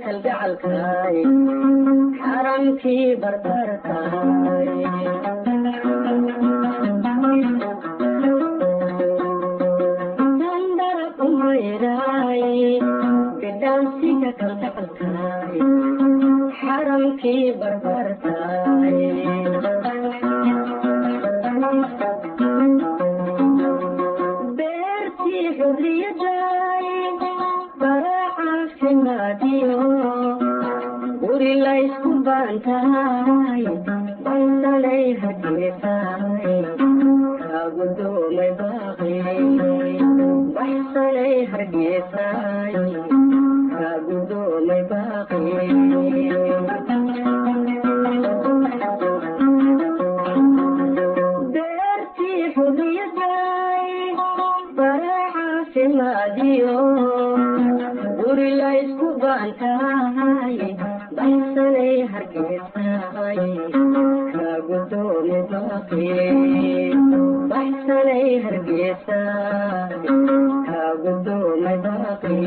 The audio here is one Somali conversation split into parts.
kalgacalkaay xaramkii barbarkaay dandara kumayraay bidhaansiga kalgacalkaay xaramkii barbarkaay beertii xurriyadaay guri laysku baantahay baysalay hargeysaay kaagudoomay baaqi baysalay hargeysaay kaagudoomay baaqi beertii xurriyadaay baraacaasimaadiyo guri laysku baantahay baysalay hargeysaay kaagudoomay baaqi baysalay hargeysaay kaagudoomay baaqi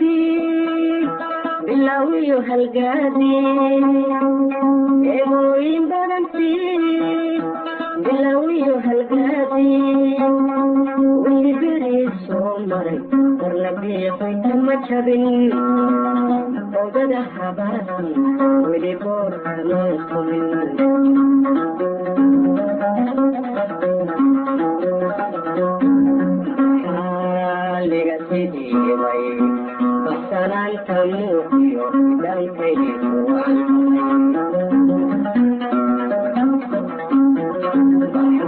badhantii bilawiyo halgaadii eegooyin badhantii bilawiyo halgaadii weli berii soo maray warna biiqay kama jabin oodada habaasan weli boorka loo tumin xaaliga sidiibay basanaanta muuqiyo dhankaydu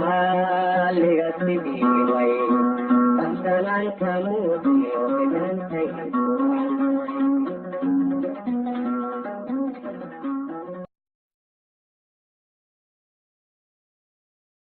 xaaliga sidiibay basanaanta muuqiyo dhankaydu